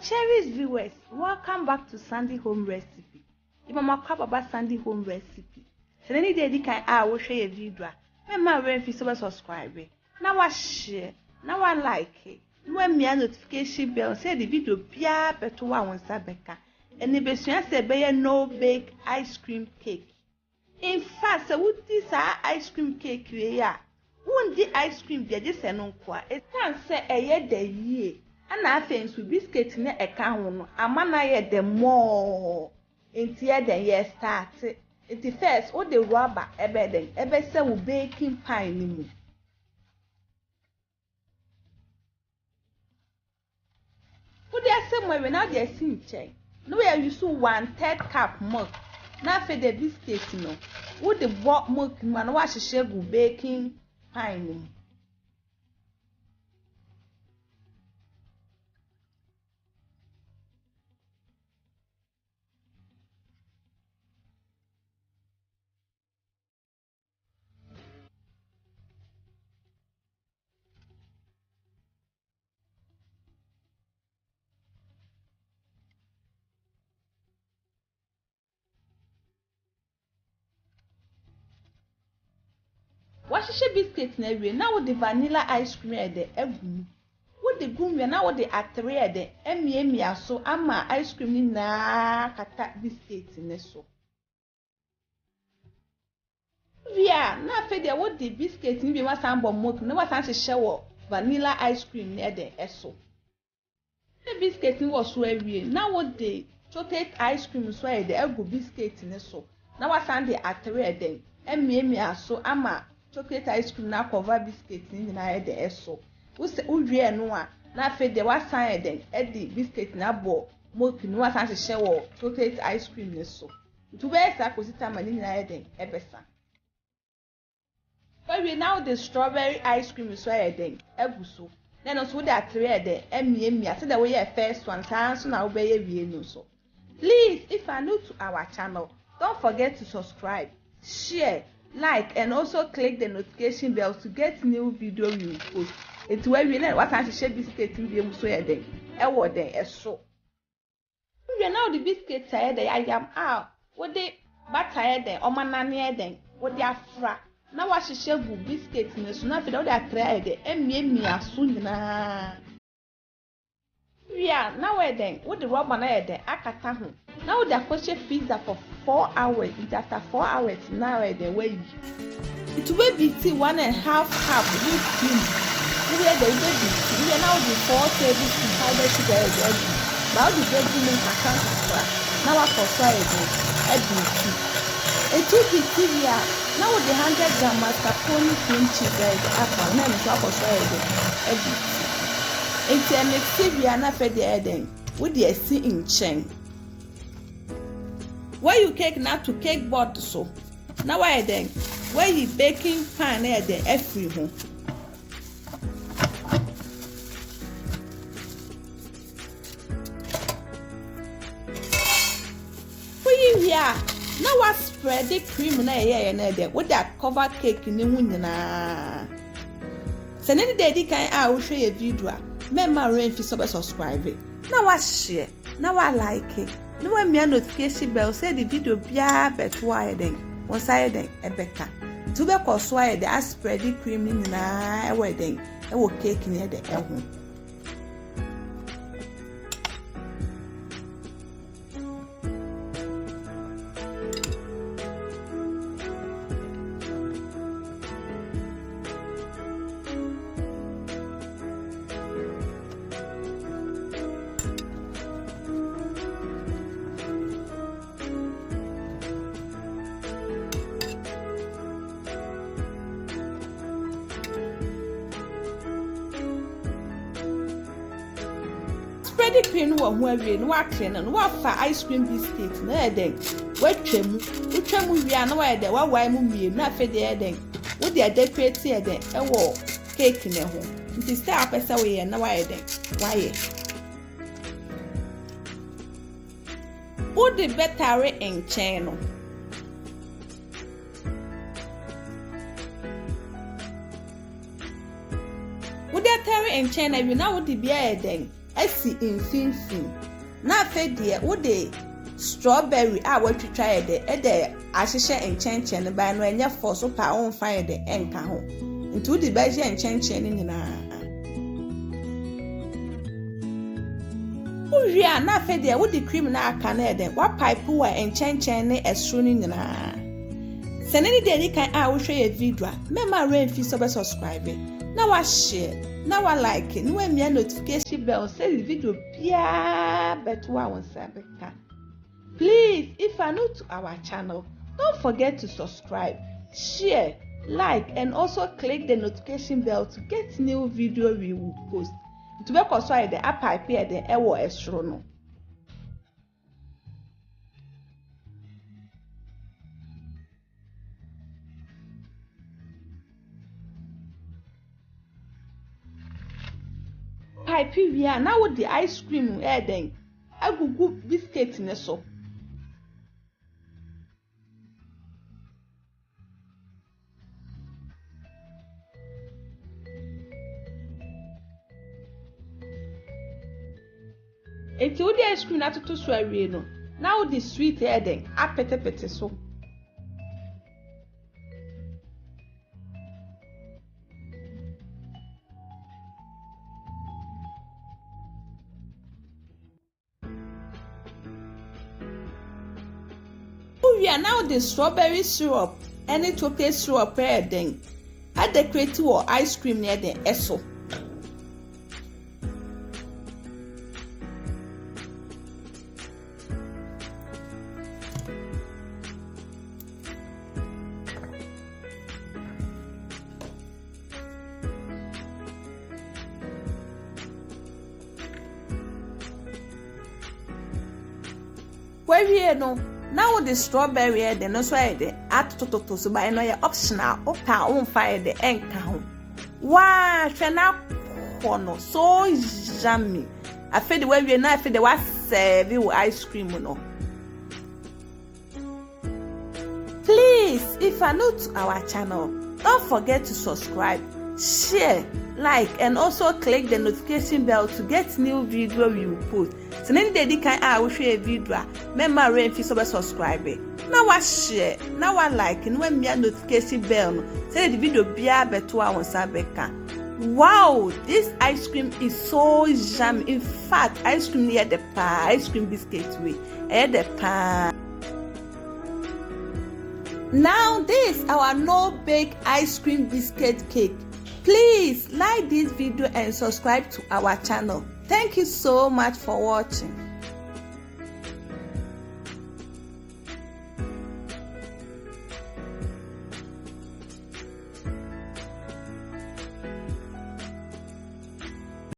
cherished viewers, welcome back to Sandy Home Recipe. If I'm about Sandy Home Recipe, so any day you can will share a video. Remember if you subscribe, now I share, now I like it. When me a notification bell say the video bia beto wa won sabeka. And the besua say be no bake ice cream cake. In fact, so what this ice cream cake ya? Won the ice cream be just no kwa. It can say a year the year. And I think with biscuit ne e ka ho no amana ye the more entia the year start. It first o the rubber ebe say we baking pie ni mu. Wo dey say mo we na dey sin check. No we use 1/3 cup milk. Na fe the biscuit no. Wo the milk man wa hihye go baking pie ni mu. What biscuit na we now with the vanilla ice cream at the egg. With the gum we now with the atre at the emi so ama ice cream ni na kata biscuit ne so. We are na fe there what the biscuit ni be wa sambo milk no wa san hye vanilla ice cream near the eso. The biscuit ni was so we now with the chocolate ice cream so at the egg biscuit ne so. Now wa san the atre at the emi so ama chocolate ice cream na cover biscuit ni na de eso wo se uwie no a na fe de wa san den e di biscuit na bo milk ni wa san hye wo chocolate ice cream ni so to be esa kosita mani na den e besa but we now the strawberry ice cream so den egu so then also the atre den emi ase the way first one san so na wo be ye wie no so. Please, if you are new to our channel, don't forget to subscribe, share, like, and also click the notification bell to get new video we post. It's where we learn what I share biscuit in the so then. So we now the biscuit tired I am out. What they butter then or manani then what they are fra. Now I share good biscuit in the sooner without that try the me as soon na. We are now then what the rubber then akata ho. Now the kosher freezer for 4 hours. It's after 4 hours now the way. It will be 1.5 cup whipped cream. We are the baby. We are now the 4 tablespoons powdered sugar egg. Now the baby milk account for now for fried egg. It will be TV. Now the 100 gram mascarpone cream cheese egg. After now it's for fried egg. It's a mix TV and after the egg with the sea in chain. Where you cake now to cake board so. Now why then? Where you baking pan there the every home. We are now what spread the cream na here there with that cover cake in the window na. So any day they can I will show you a video. Remember rain if you subscribe. Now I share. Now I like it. No one me notification bell say the video bia beto aye den won say den e beka to be koso aye the spread the cream ni na e we den e wo cake ni e de e ho. Spread the cream no ho awie no wa clean no wa fa ice cream biscuit na eden wa twam wi na wa eden wa wai mu wie na fe de eden wo de decorate eden e wo cake ne ho nti stay apesa we na wa eden wa ye wo de better en chain no wo de terry en chain na we na wo de bia eden esi mfimfin na afa de wo de strawberry a watwitwa ye de ahyehye enchenchen ne ba no enye for so pa on fa ye de enka ho nti wo de ba je enchenchen ne nyina uria na afa de wo de cream na aka na ye de wa pipe wa enchenchen ne esro ne nyina seneni de ni kan a wo hwe ye video mema rain fi so be subscribe na wa share na wa like ni wa mia notification bell say the video bia beto wa won sabeka. Please, if you are new to our channel, don't forget to subscribe, share, like, and also click the notification bell to get new video we will post. To be considered the app I pay the ewo extra no. Pipe we are now with the ice cream then agugu biscuit ne so. Eti wo the ice cream na toto so awie no now the sweet then apetepete so. We are now the strawberry syrup and it chocolate syrup then I decorate or ice cream near the eso. Where we no now the strawberry then also the add to so by no optional opa on fire the enka ho wa hwe na kono so yummy afi the way we na afi the wa serve ice cream no. Please, if you are new to our channel, don't forget to subscribe, share, like, and also click the notification bell to get new video we will post. So then the kan a we share video, remember rain fi so subscribe. Now wa share, now wa like, and when me notification bell no, say the video bia beto a won sabeka. Wow, this ice cream is so yummy. In fact, ice cream near the pa, ice cream biscuit way, the pa. Now this our no bake ice cream biscuit cake. Please like this video and subscribe to our channel. Thank you so much for watching.